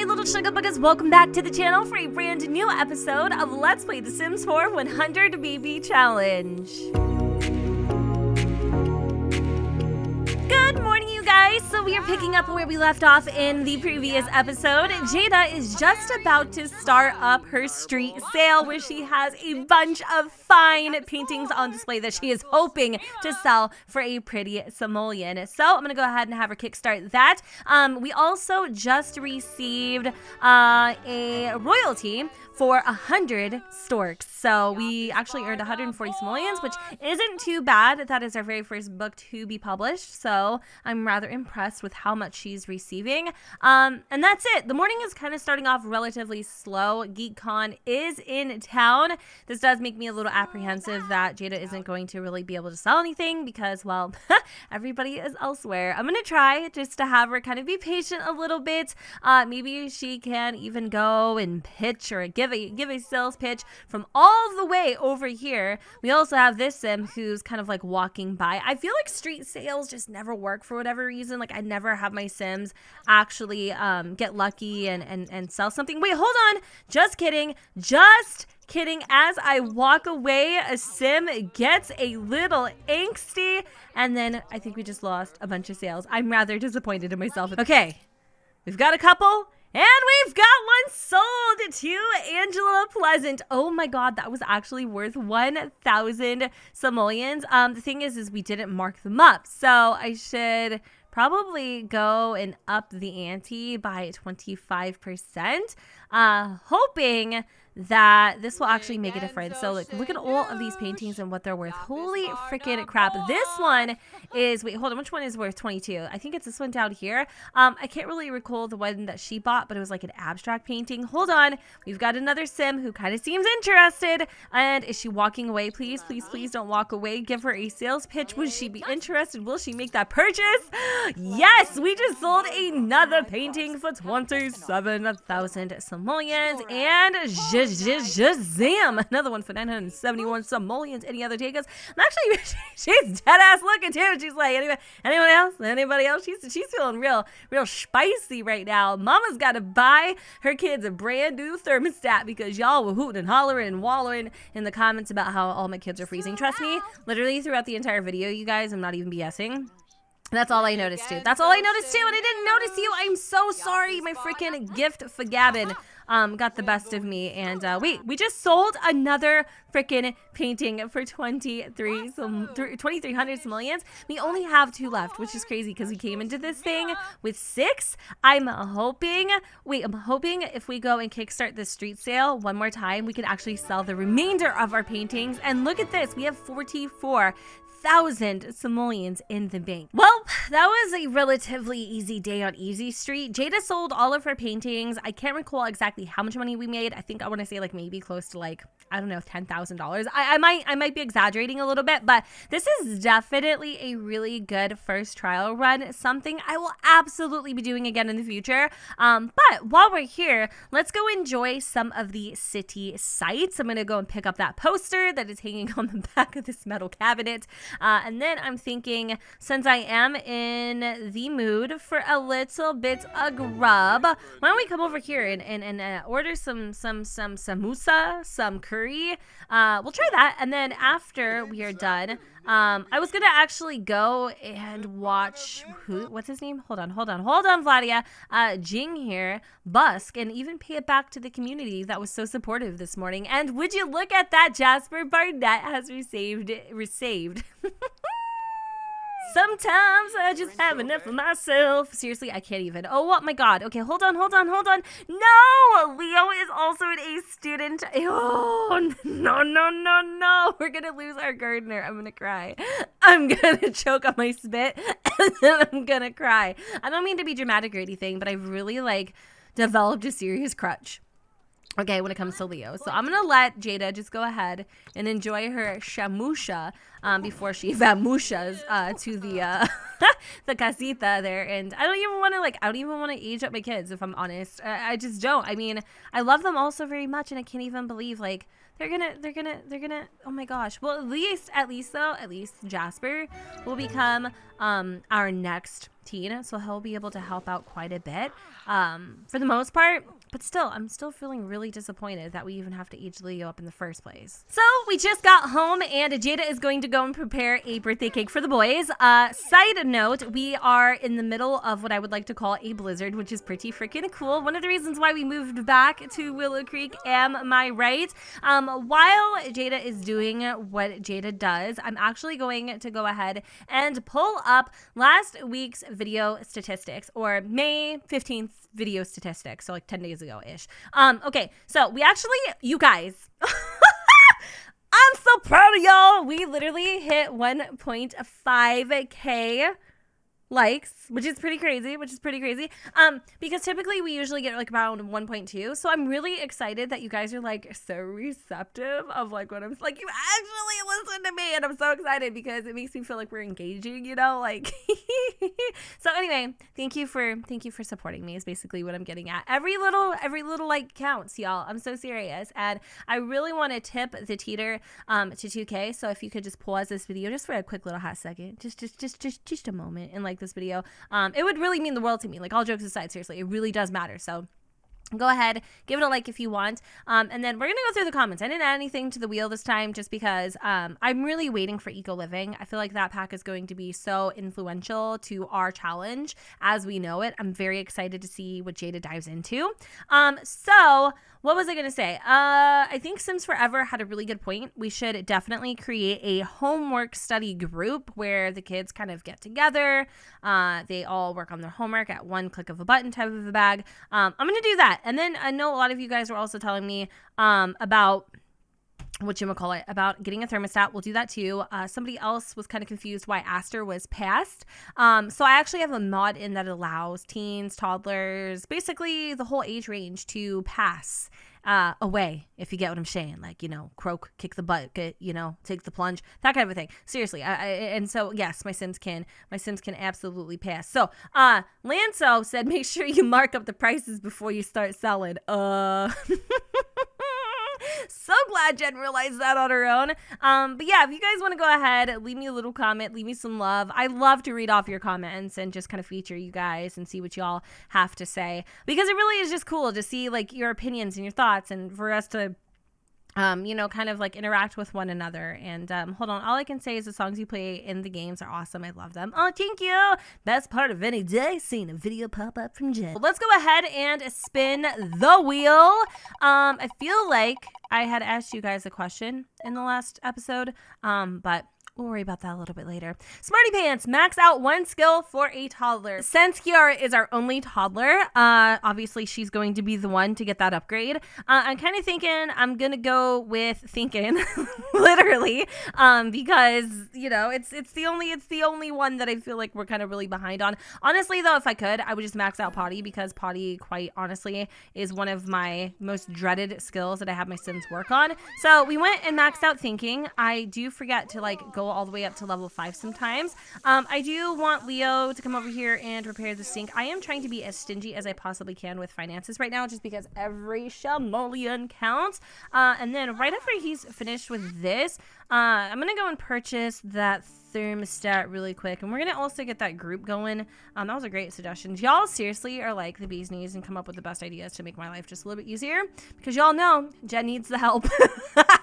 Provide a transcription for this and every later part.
little sugar buggers, welcome back to the channel for a brand new episode of Let's Play The Sims 4 100 BB Challenge. Good morning, you guys. So we are picking up where we left off in the previous episode. Jada is just about to start up her street sale where she has a bunch of fine paintings on display that she is hoping to sell for a pretty simoleon. So I'm going to go ahead and have her kickstart that. We also just received a royalty for 100 storks. So we actually earned 140 simoleons, which isn't too bad. That is our very first book to be published. So I'm rather impressed with how much she's receiving. And that's it. The morning is kind of starting off relatively slow. GeekCon is in town. This does make me a little apprehensive that Jada isn't going to really be able to sell anything because, well, everybody is elsewhere. I'm going to try just to have her kind of be patient a little bit. Maybe she can even go and pitch or give a sales pitch from all the way over here. We also have this sim who's kind of like walking by. I feel like street sales just never work for whatever reason. Like I never have my sims actually get lucky and sell something. Wait, hold on. Just kidding. Just kidding. As I walk away, a sim gets a little angsty, and then I think we just lost a bunch of sales. I'm rather disappointed in myself. Okay, we've got a couple. And we've got one sold to Angela Pleasant. Oh my god, that was actually worth 1,000 simoleons. The thing is we didn't mark them up. So I should probably go and up the ante by 25%, hoping that this will actually make a difference. So like, look at all of these paintings and what they're worth. Holy freaking crap. This one is, wait, hold on. Which one is worth 22? I think it's this one down here. I can't really recall the one that she bought, but it was like an abstract painting. Hold on. We've got another sim who kind of seems interested. And is she walking away? Please, please, please don't walk away. Give her a sales pitch. Would she be interested? Will she make that purchase? Yes, we just sold another painting for 27,000 simoleons. And Shazam! Another one for 971 simoleons. Any other takers? And actually, she's dead ass looking too. She's like, anyone else? Anybody else? She's feeling real spicy right now. Mama's got to buy her kids a brand new thermostat because y'all were hooting and hollering and wallowing in the comments about how all my kids are freezing. Trust me, literally throughout the entire video, you guys, I'm not even BSing. That's all I noticed too. That's all I noticed too, and I didn't notice you. I'm so sorry. My freaking gift for Gavin got the best of me. And wait, we just sold another freaking painting for 2,300 simoleons. We only have 2 left, which is crazy because we came into this thing with 6. I'm hoping if we go and kickstart this street sale one more time, we can actually sell the remainder of our paintings. And look at this, we have 44,000 simoleons in the bank. Well, that was a relatively easy day on Easy Street. Jada sold all of her paintings. I can't recall exactly how much money we made. I think I want to say like maybe close to like, I don't know, $10,000. I might be exaggerating a little bit, but this is definitely a really good first trial run. Something I will absolutely be doing again in the future. But while we're here, let's go enjoy some of the city sights. I'm going to go and pick up that poster that is hanging on the back of this metal cabinet. And then I'm thinking, since I am in the mood for a little bit of grub, why don't we come over here and order some samosa, some curry. We'll try that. And then after we are done, I was gonna actually go and watch what's his name? Hold on, Vladia. Jing here, busk, and even pay it back to the community that was so supportive this morning. And would you look at that, Jasper Barnett has received. Sometimes I just have enough of myself. Seriously, I can't even. Oh my god. Okay, hold on. No! Leo is also an A student. Oh, no. We're gonna lose our gardener. I'm gonna cry. I'm gonna choke on my spit and then I'm gonna cry. I don't mean to be dramatic or anything, but I've really like developed a serious crutch. Okay, when it comes to Leo. So I'm going to let Jada just go ahead and enjoy her shamusha before she vamushas to the the casita there. And I don't even want to age up my kids, if I'm honest. I just don't. I mean, I love them all so very much, and I can't even believe like they're gonna, oh my gosh. Well, at least Jasper will become our next teen, so he'll be able to help out quite a bit for the most part. But still, I'm still feeling really disappointed that we even have to age Leo up in the first place. So we just got home, and Jada is going to go and prepare a birthday cake for the boys. Side note, we are in the middle of what I would like to call a blizzard, which is pretty freaking cool. One of the reasons why we moved back to Willow Creek, am I right? While Jada is doing what Jada does, I'm actually going to go ahead and pull up last week's video statistics, or May 15th video statistics, so like 10 days ago-ish. Okay, so we actually, you guys, I'm so proud of y'all. We literally hit 1.5K likes, which is pretty crazy, because typically we usually get like around 1.2. So I'm really excited that you guys are like so receptive of like what I'm like, you actually listen to me, and I'm so excited because it makes me feel like we're engaging, you know, like so anyway, thank you for supporting me is basically what I'm getting at. Every little like counts, y'all. I'm so serious, and I really want to tip the teeter to 2K. So if you could just pause this video just for a quick little hot second, just a moment, and like this video, it would really mean the world to me. Like, all jokes aside, seriously, it really does matter. So go ahead, give it a like if you want, and then we're gonna go through the comments. I didn't add anything to the wheel this time just because I'm really waiting for Eco Living. I feel like that pack is going to be so influential to our challenge as we know it. I'm very excited to see what Jada dives into. So what was I gonna say? I think Sims Forever had a really good point. We should definitely create a homework study group where the kids kind of get together. They all work on their homework at one click of a button type of a bag. I'm gonna do that. And then I know a lot of you guys were also telling me about about getting a thermostat. We'll do that too. Somebody else was kind of confused why Aster was passed. So I actually have a mod in that allows teens, toddlers, basically the whole age range to pass away, if you get what I'm saying. Like, you know, croak, kick the bucket, you know, take the plunge, that kind of a thing. Seriously. And so yes, my Sims can absolutely pass. So Lanso said, make sure you mark up the prices before you start selling. So glad Jen realized that on her own. But yeah, if you guys want to go ahead, leave me a little comment, leave me some love. I love to read off your comments and just kind of feature you guys and see what y'all have to say, because it really is just cool to see like your opinions and your thoughts, and for us to you know, kind of like interact with one another. And hold on, all I can say is the songs you play in the games are awesome. I love them. Oh, thank you. Best part of any day, seeing a video pop up from Jen. Let's go ahead and spin the wheel. I feel like I had asked you guys a question in the last episode, but we'll worry about that a little bit later. Smarty Pants, max out one skill for a toddler. Since Kiara is our only toddler, obviously she's going to be the one to get that upgrade. I'm kind of thinking I'm going to go with thinking, literally, because, you know, it's the only one that I feel like we're kind of really behind on. Honestly, though, if I could, I would just max out Potty, because Potty, quite honestly, is one of my most dreaded skills that I have my Sims work on. So we went and maxed out Thinking. I do forget to, like, go all the way up to level 5 sometimes. I do want Leo to come over here and repair the sink. I am trying to be as stingy as I possibly can with finances right now, just because every simoleon counts. And then right after he's finished with this, I'm gonna go and purchase that thermostat really quick, and we're gonna also get that group going. That was a great suggestion. Y'all seriously are like the bee's knees and come up with the best ideas to make my life just a little bit easier, because y'all know Jen needs the help.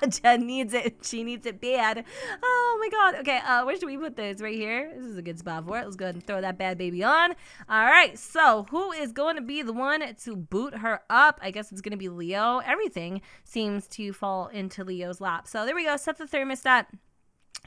Jen needs it. She needs it bad. Oh my god. Okay, where should we put this? Right here. This is a good spot for it. Let's go ahead and throw that bad baby on. All right, so who is going to be the one to boot her up? I guess it's going to be Leo. Everything seems to fall into Leo's lap. So there we go. Set the thermostat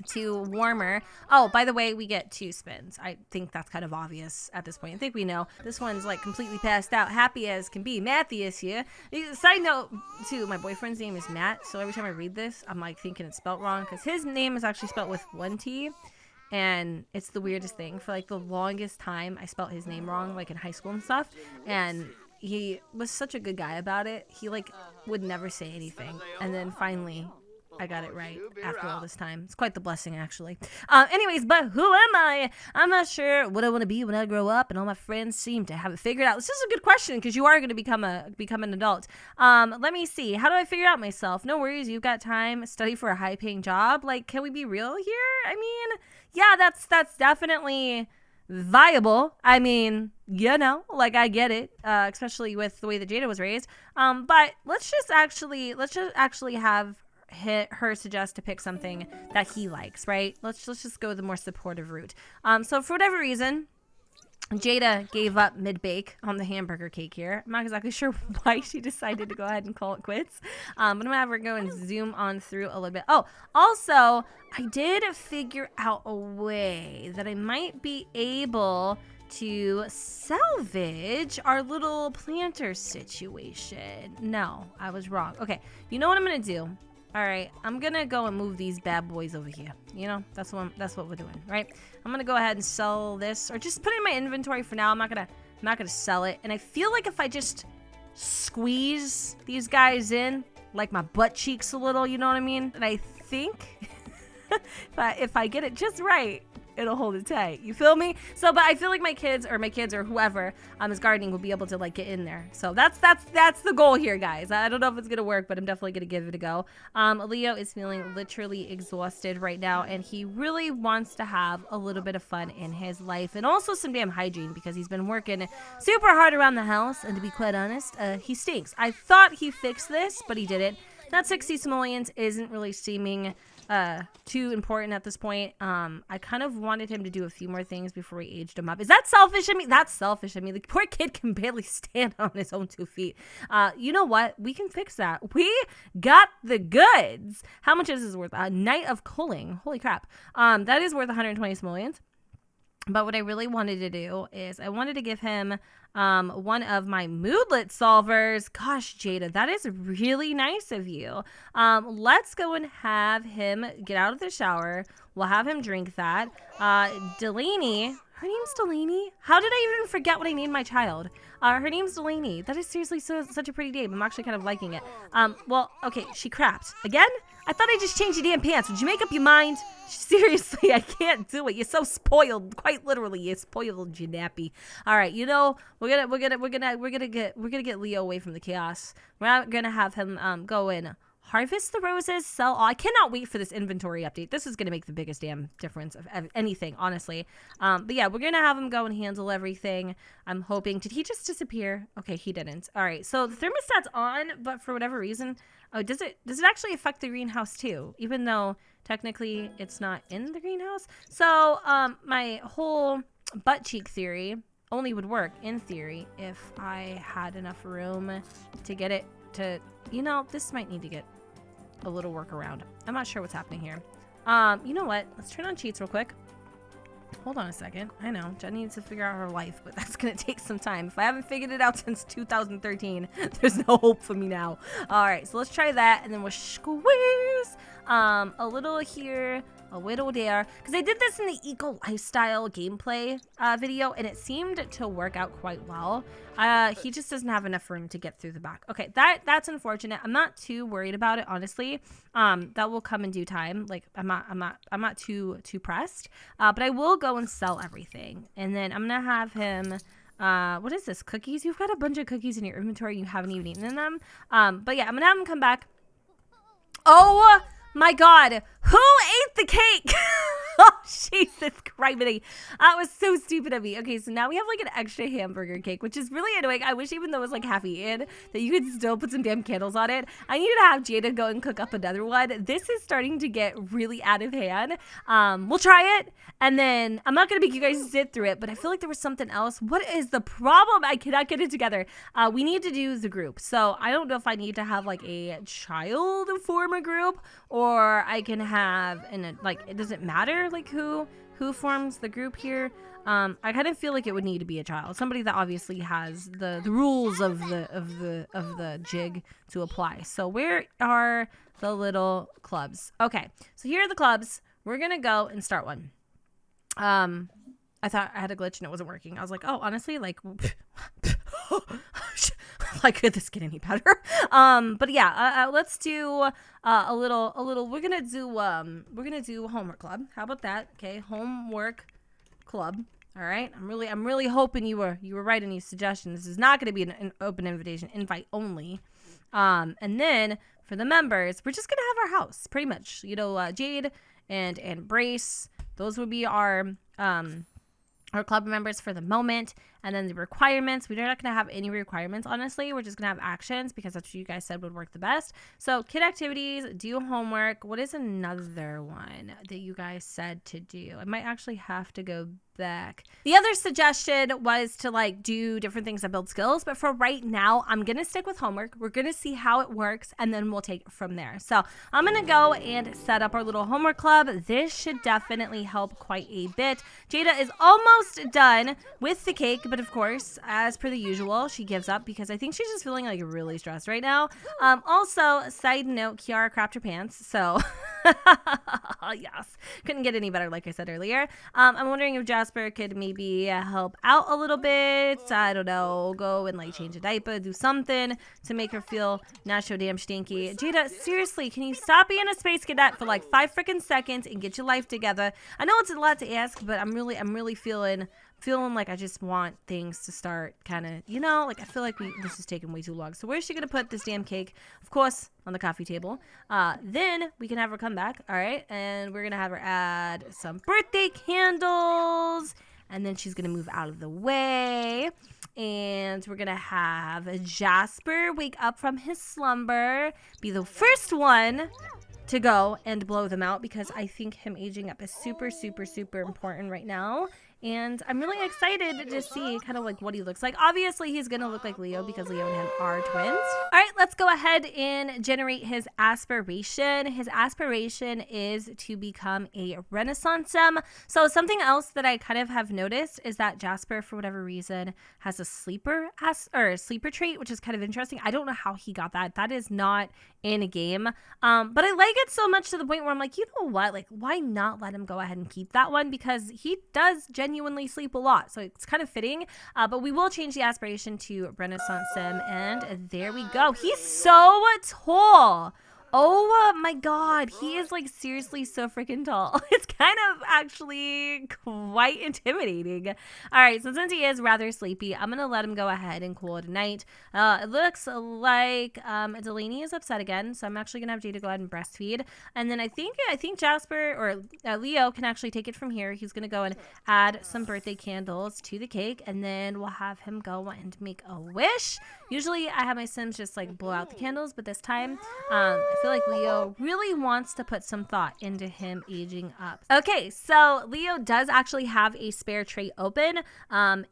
to warmer. Oh, by the way, we get 2 spins. I think that's kind of obvious at this point. I think we know. This one's like completely passed out, happy as can be. Matthias here. Side note too, my boyfriend's name is Matt, so every time I read this, I'm like thinking it's spelt wrong, because his name is actually spelt with 1 T, and it's the weirdest thing. For like the longest time, I spelt his name wrong, like in high school and stuff, and he was such a good guy about it. He like would never say anything, and then finally I got it right after all this time. It's quite the blessing, actually. Anyways, but who am I? I'm not sure what I want to be when I grow up, and all my friends seem to have it figured out. This is a good question, because you are going to become an adult. Let me see. How do I figure out myself? No worries. You've got time. Study for a high-paying job. Like, can we be real here? I mean, yeah, that's definitely viable. I mean, you know, like I get it, especially with the way that Jada was raised. But let's just actually have her suggest to pick something that he likes, right? Let's just go the more supportive route. So for whatever reason, Jada gave up mid-bake on the hamburger cake here. I'm not exactly sure why she decided to go ahead and call it quits. But I'm going to have her go and zoom on through a little bit. Oh, also, I did figure out a way that I might be able to salvage our little planter situation. No, I was wrong. Okay, you know what I'm going to do? All right, I'm gonna go and move these bad boys over here. You know, that's what we're doing, right? I'm gonna go ahead and sell this, or just put it in my inventory for now. I'm not gonna sell it. And I feel like if I just squeeze these guys in, like my butt cheeks a little, you know what I mean? And I think if I get it just right, it'll hold it tight. You feel me? So, but I feel like my kids or whoever is gardening will be able to like get in there. So that's the goal here, guys. I don't know if it's gonna work, but I'm definitely gonna give it a go. Leo is feeling literally exhausted right now, and he really wants to have a little bit of fun in his life, and also some damn hygiene, because he's been working super hard around the house, and to be quite honest, he stinks. I thought he fixed this, but he didn't. That 60 simoleons isn't really seeming too important at this point. I kind of wanted him to do a few more things before we aged him up. Is that selfish? I mean, that's selfish. I mean, the poor kid can barely stand on his own 2 feet. You know what? We can fix that. We got the goods. How much is this worth? A night of culling. Holy crap. That is worth 120 simoleons. But what I really wanted to do is I wanted to give him one of my moodlet solvers. Gosh, Jada, that is really nice of you. Let's go and have him get out of the shower. We'll have him drink that. Delaney, her name's Delaney. How did I even forget what I named my child? Her name's Delaney. That is seriously such a pretty name. I'm actually kind of liking it. Well, okay, she crapped. Again? I thought I just changed your damn pants. Would you make up your mind? Seriously, I can't do it. You're so spoiled. Quite literally, you're spoiled, you nappy. All right, you know, we're gonna get Leo away from the chaos. We're gonna have him go in, harvest the roses, sell all. I cannot wait for this inventory update. This is gonna make the biggest damn difference of anything, honestly. But yeah, we're gonna have him go and handle everything. I'm hoping. Did he just disappear? Okay, he didn't. All right, so the thermostat's on, but for whatever reason, oh, does it actually affect the greenhouse too? Even though technically it's not in the greenhouse. So my whole butt cheek theory only would work in theory if I had enough room to get it to, you know, this might need to get a little workaround. I'm not sure what's happening here. You know what? Let's turn on cheats real quick. Hold on a second. I know Jen needs to figure out her life, but that's gonna take some time. If I haven't figured it out since 2013, there's no hope for me now. All right, so let's try that, and then we'll squeeze a little here, a little there, because I did this in the eco lifestyle gameplay video, and it seemed to work out quite well. He just doesn't have enough room to get through the back. Okay, that's unfortunate. I'm not too worried about it, honestly. That will come in due time. Like I'm not too pressed. But I will go and sell everything, and then I'm gonna have him. What is this? Cookies? You've got a bunch of cookies in your inventory. You haven't even eaten them. But yeah, I'm gonna have him come back. Oh my God! Who ate the cake? Oh, Jesus Christ. That was so stupid of me. Okay, so now we have like an extra hamburger cake, which is really annoying. I wish even though it was like half eaten, that you could still put some damn candles on it. I need to have Jada go and cook up another one. This is starting to get really out of hand. We'll try it, and then I'm not going to make you guys sit through it, but I feel like there was something else. What is the problem? I cannot get it together. We need to do the group. So I don't know if I need to have like a child form a group, or I can have, and like, it doesn't matter like who forms the group here. I kind of feel like it would need to be a child, somebody that obviously has the rules of the jig to apply. So where are the little clubs? Okay, so here are the clubs. We're gonna go and start one. I thought I had a glitch and it wasn't working. I was like, oh, honestly, like like, could this get any better? But yeah, let's do a little. We're gonna do homework club. How about that? Okay, homework club. All right. I'm really hoping you were right in these suggestions. This is not gonna be an open invitation, invite only. And then for the members, we're just gonna have our house, pretty much. You know, Jade and Brace. Those would be our our club members for the moment. And then the requirements, we're not going to have any requirements, honestly. We're just going to have actions because that's what you guys said would work the best. So kid activities, do homework. What is another one that you guys said to do? I might actually have to go back. The other suggestion was to like do different things that build skills, but for right now, I'm going to stick with homework. We're going to see how it works and then we'll take it from there. So I'm going to go and set up our little homework club. This should definitely help quite a bit. Jada is almost done with the cake, but of course, as per the usual, she gives up because I think she's just feeling like really stressed right now. Also, side note, Kiara crapped her pants, so yes, couldn't get any better, like I said earlier. I'm wondering if Jasper could maybe help out a little bit. I don't know, go and like change a diaper, do something to make her feel not so damn stinky. Jada, seriously, can you stop being a space cadet for like 5 freaking seconds and get your life together? I know it's a lot to ask, but I'm really feeling like I just want things to start kind of, you know, like I feel like this is taking way too long. So where's she gonna put this damn cake? Of course, on the coffee table. Then we can have her come back, all right? And we're gonna have her add some birthday candles, and then she's gonna move out of the way. And we're gonna have Jasper wake up from his slumber, be the first one to go and blow them out because I think him aging up is super important right now. And I'm really excited to see kind of like what he looks like. Obviously, he's going to look like Leo because Leo and him are twins. All right, let's go ahead and generate his aspiration. His aspiration is to become a Renaissance-sim. So something else that I kind of have noticed is that Jasper, for whatever reason, has a sleeper trait, which is kind of interesting. I don't know how he got that. That is not in a game. But I like it so much to the point where I'm like, you know what? Like, why not let him go ahead and keep that one? Because he does genuinely sleep a lot. So it's kind of fitting. But we will change the aspiration to Renaissance Sim. And there we go. He's so tall. Oh my god, he is like seriously so freaking tall. It's kind of actually quite intimidating. All right, so since he is rather sleepy, I'm going to let him go ahead and cool it a night. It looks like Delaney is upset again, so I'm actually going to have Jada go ahead and breastfeed. And then I think Jasper or Leo can actually take it from here. He's going to go and add some birthday candles to the cake, and then we'll have him go and make a wish. Usually I have my Sims just like blow out the candles, but this time I feel like Leo really wants to put some thought into him aging up. Okay, so Leo does actually have a spare trait open, and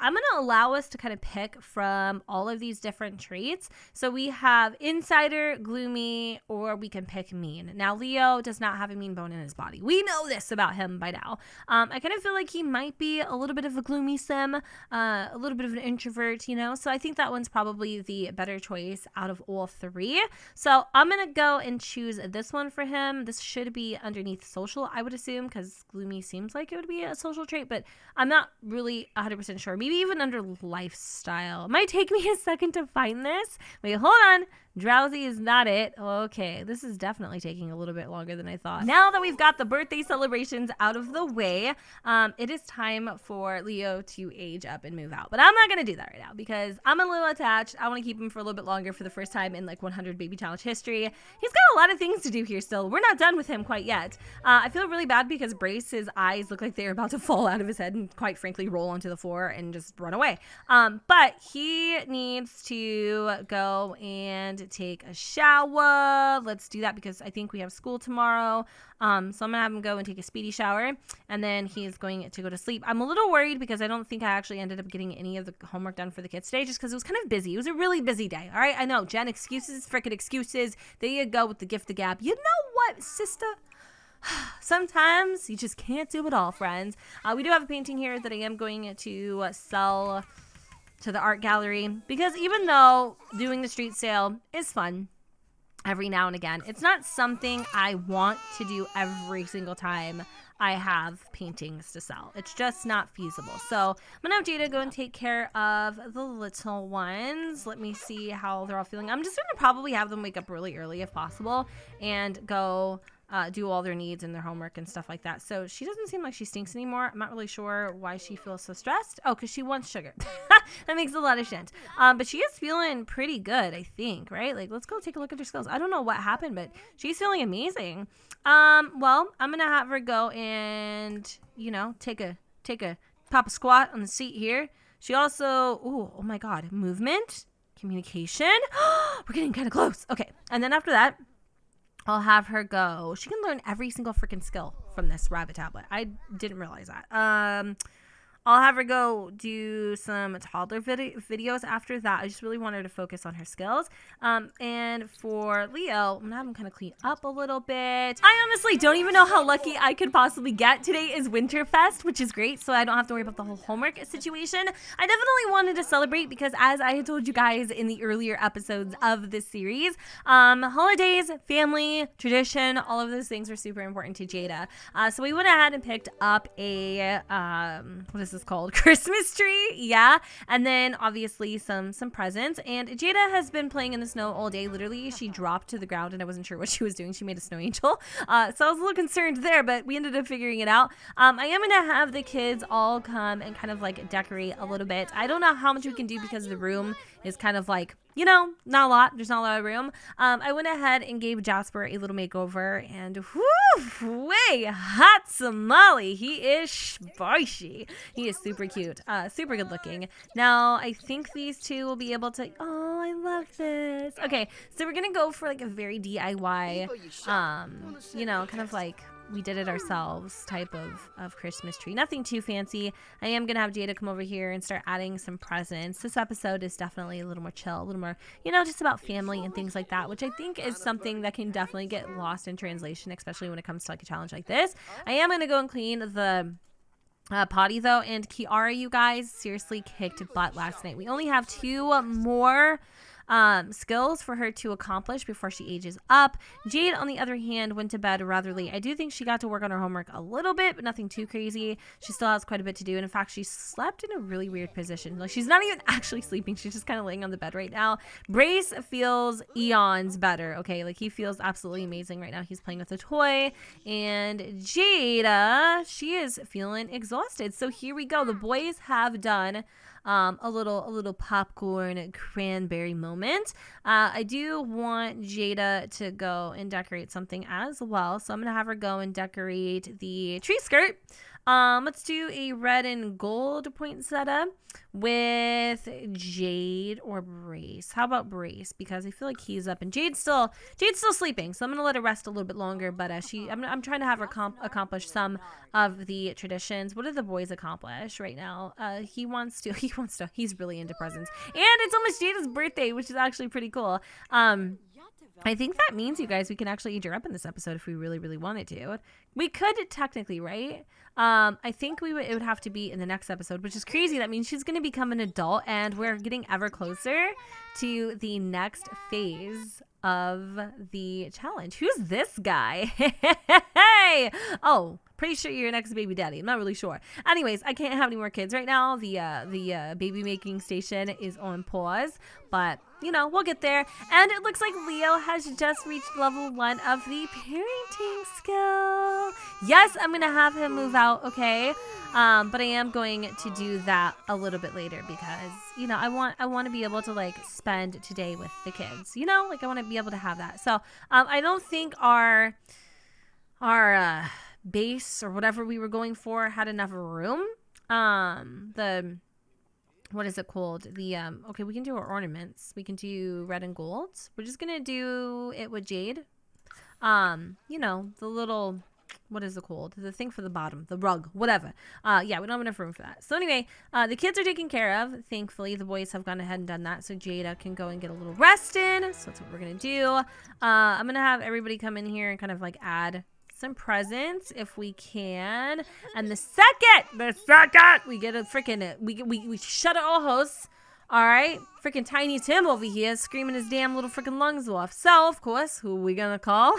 I'm going to allow us to kind of pick from all of these different traits. So we have insider, gloomy, or we can pick mean. Now, Leo does not have a mean bone in his body. We know this about him by now. I kind of feel like he might be a little bit of a gloomy sim, a little bit of an introvert, you know, so I think that one's probably the better choice out of all three. So I'm going to go and choose this one for him. This should be underneath social, I would assume, because gloomy seems like it would be a social trait, but I'm not really 100% sure. Maybe even under lifestyle. It might take me a second to find this. Wait, hold on. Drowsy is not it. Okay, this is definitely taking a little bit longer than I thought. Now that we've got the birthday celebrations out of the way, it is time for Leo to age up and move out. But I'm not going to do that right now because I'm a little attached. I want to keep him for a little bit longer for the first time in like 100 baby challenge history. He's got a lot of things to do here still. We're not done with him quite yet. I feel really bad because Brace's eyes look like they're about to fall out of his head and quite frankly roll onto the floor and just run away. But he needs to go and take a shower. Let's do that because I think we have school tomorrow. So I'm gonna have him go and take a speedy shower, and then he's going to go to sleep. I'm a little worried because I don't think I actually ended up getting any of the homework done for the kids today, just because it was kind of busy. It was a really busy day. All right, I know, Jen, excuses, freaking excuses. There you go with the gift of gab. You know what, sister? Sometimes you just can't do it all, friends. We do have a painting here that I am going to sell to the art gallery because even though doing the street sale is fun every now and again, it's not something I want to do every single time I have paintings to sell. It's just not feasible. So I'm gonna have Jada go and take care of the little ones. Let me see how they're all feeling. I'm just gonna probably have them wake up really early if possible and go do all their needs and their homework and stuff like that. So she doesn't seem like she stinks anymore. I'm not really sure why she feels so stressed. Oh, because she wants sugar. That makes a lot of sense. But she is feeling pretty good, I think, right? Like, let's go take a look at her skills. I don't know what happened, but she's feeling amazing. Well, I'm going to have her go and, you know, take a pop a squat on the seat here. She also, oh my God, movement, communication. We're getting kind of close. Okay. And then after that, I'll have her go. She can learn every single freaking skill from this rabbit tablet. I didn't realize that. I'll have her go do some toddler videos after that. I just really want her to focus on her skills. And for Leo, I'm going to have him kind of clean up a little bit. I honestly don't even know how lucky I could possibly get. Today is Winterfest, which is great, so I don't have to worry about the whole homework situation. I definitely wanted to celebrate because, as I had told you guys in the earlier episodes of this series, holidays, family, tradition, all of those things are super important to Jada. So we went ahead and picked up a, what is this called? Christmas tree. Yeah. And then obviously some presents. And Jada has been playing in the snow all day. Literally, she dropped to the ground and I wasn't sure what she was doing. She made a snow angel. So I was a little concerned there, but we ended up figuring it out. I am going to have the kids all come and kind of like decorate a little bit. I don't know how much we can do because the room is kind of like, you know, not a lot. There's not a lot of room. I went ahead and gave Jasper a little makeover, and whoo, way hot tamale. He is spicy. He is super cute, super good looking. Now, I think these two will be able to, oh, I love this. Okay, so we're going to go for like a very DIY, you know, kind of like we did it ourselves type of Christmas tree. Nothing too fancy. I am going to have Jada come over here and start adding some presents. This episode is definitely a little more chill, a little more, you know, just about family and things like that, which I think is something that can definitely get lost in translation, especially when it comes to like a challenge like this. I am going to go and clean the potty though, and Kiara, you guys, seriously kicked butt last night. We only have 2 more skills for her to accomplish before she ages up. Jade, on the other hand, went to bed rather late. I do think she got to work on her homework a little bit, but nothing too crazy. She still has quite a bit to do. And in fact, she slept in a really weird position. Like, she's not even actually sleeping. She's just kind of laying on the bed right now. Brace feels eons better. Okay. Like, he feels absolutely amazing right now. He's playing with a toy, and Jada, she is feeling exhausted. So here we go. The boys have done a little popcorn cranberry moment. I do want Jada to go and decorate something as well, so I'm gonna have her go and decorate the tree skirt. Let's do a red and gold poinsettia with Jade or Brace. How about Brace? Because I feel like he's up and Jade's still sleeping, so I'm gonna let her rest a little bit longer. But I'm trying to have her accomplish some of the traditions. What do the boys accomplish right now? He's really into presents, and it's almost Jada's birthday, which is actually pretty cool. I think that means, you guys, we can actually age her up in this episode if we really, really wanted to. We could technically, right? I think it would have to be in the next episode, which is crazy. That means she's going to become an adult, and we're getting ever closer to the next phase of the challenge. Who's this guy? Hey! Oh, pretty sure you're your next baby daddy. I'm not really sure. Anyways, I can't have any more kids right now. The baby making station is on pause, but you know, we'll get there. And it looks like Leo has just reached level 1 of the parenting skill. Yes, I'm gonna have him move out, okay? But I am going to do that a little bit later because, you know, I want to be able to like spend today with the kids. You know, like I want to be able to have that. So I don't think our base or whatever we were going for had enough room. What is it called? Okay, we can do our ornaments. We can do red and gold. We're just gonna do it with Jade. You know, the little, what is it called? The thing for the bottom, the rug, whatever. Yeah, we don't have enough room for that. So anyway, the kids are taken care of. Thankfully, the boys have gone ahead and done that. So Jada can go and get a little rest in. So that's what we're gonna do. I'm gonna have everybody come in here and kind of like add some presents if we can. And the second we get a freaking we shut it all hosts. All right, freaking Tiny Tim over here screaming his damn little freaking lungs off. So of course, who are we gonna call?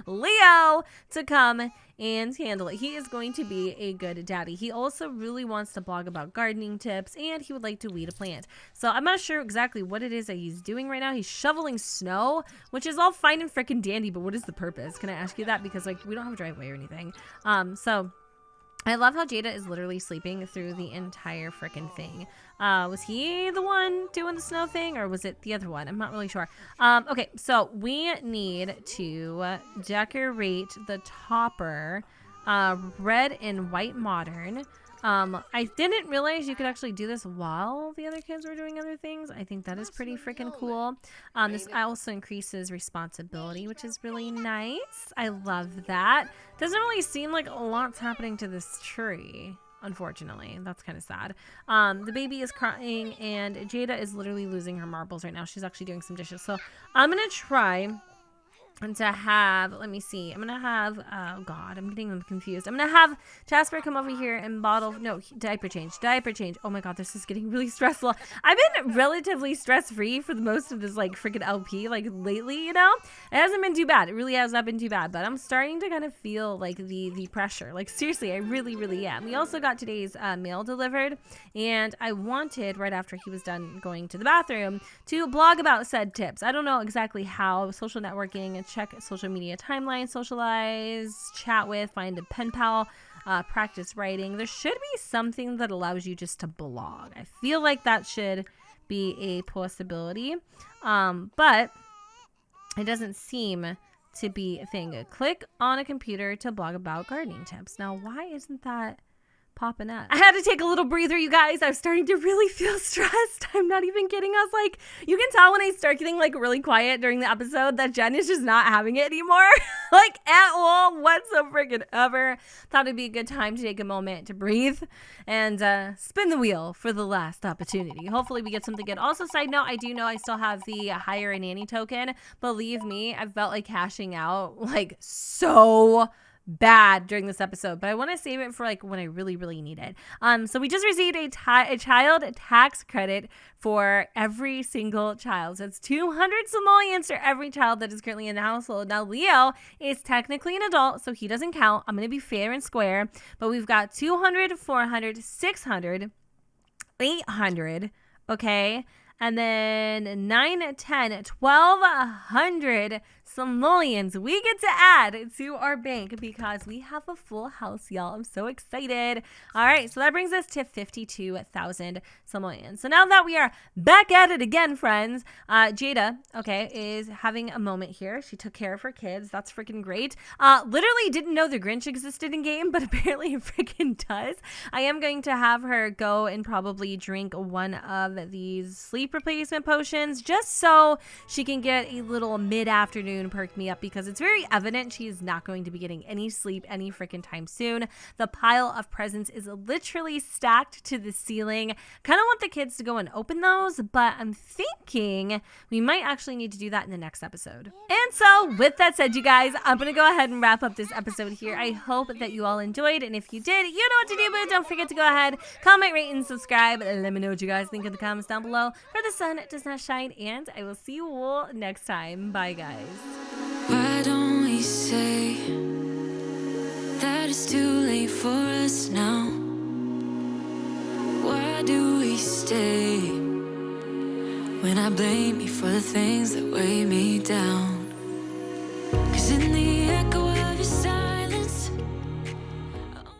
Leo to come and handle it. He is going to be a good daddy. He also really wants to blog about gardening tips, and he would like to weed a plant. So I'm not sure exactly what it is that he's doing right now. He's shoveling snow, which is all fine and freaking dandy, but what is the purpose? Can I ask you that? Because like we don't have a driveway or anything. So I love how Jada is literally sleeping through the entire freaking thing. Was he the one doing the snow thing, or was it the other one? I'm not really sure. Okay, so we need to decorate the topper red and white modern. I didn't realize you could actually do this while the other kids were doing other things. I think that is pretty freaking cool. This also increases responsibility, which is really nice. I love that. Doesn't really seem like a lot's happening to this tree. Unfortunately, that's kind of sad. The baby is crying and Jada is literally losing her marbles right now. She's actually doing some dishes. So I'm going to try to have, let me see. I'm going to have, oh God, I'm getting them confused. I'm going to have Jasper come over here and diaper change. Oh my God, this is getting really stressful. I've been relatively stress-free for the most of this like freaking LP, like lately, you know? It hasn't been too bad. It really has not been too bad, but I'm starting to kind of feel like the pressure. Like seriously, I really, really am. We also got today's mail delivered and I wanted, right after he was done going to the bathroom, to blog about said tips. I don't know exactly how. Social networking and check social media timeline, socialize, chat with, find a pen pal, practice writing. There should be something that allows you just to blog. I feel like that should be a possibility, but it doesn't seem to be a thing. Click on a computer to blog about gardening tips. Now, why isn't that popping up? I had to take a little breather, you guys. I was starting to really feel stressed. I'm not even kidding. I was like, you can tell when I start getting like really quiet during the episode that Jen is just not having it anymore. Like at all whatsoever. Thought it'd be a good time to take a moment to breathe and spin the wheel for the last opportunity. Hopefully we get something good. Also, side note, I do know I still have the hire a nanny token. Believe me, I felt like cashing out like so bad during this episode, but I want to save it for like when I really, really need it. So we just received a child tax credit for every single child. So it's 200 simoleons for every child that is currently in the household. Now Leo is technically an adult, so he doesn't count. I'm going to be fair and square, but we've got 200, 400, 600, 800, okay? And then 9, 10, 1,200 simoleons we get to add to our bank because we have a full house, y'all. I'm so excited. All right, so that brings us to 52,000 simoleons. So now that we are back at it again, friends, Jada, okay, is having a moment here. She took care of her kids. That's freaking great. Literally didn't know the Grinch existed in game, but apparently it freaking does. I am going to have her go and probably drink one of these sleep replacement potions just so she can get a little mid-afternoon perk me up because it's very evident she is not going to be getting any sleep any freaking time soon. The pile of presents is literally stacked to the ceiling. Kind of want the kids to go and open those, but I'm thinking we might actually need to do that in the next episode. And so with that said, you guys, I'm going to go ahead and wrap up this episode here. I hope that you all enjoyed, and if you did, you know what to do, but don't forget to go ahead, comment, rate, and subscribe. Let me know what you guys think in the comments down below. For the sun does not shine, and I will see you all next time. Bye, guys. Why don't we say that it's too late for us now? Why do we stay when I blame you for the things that weigh me down?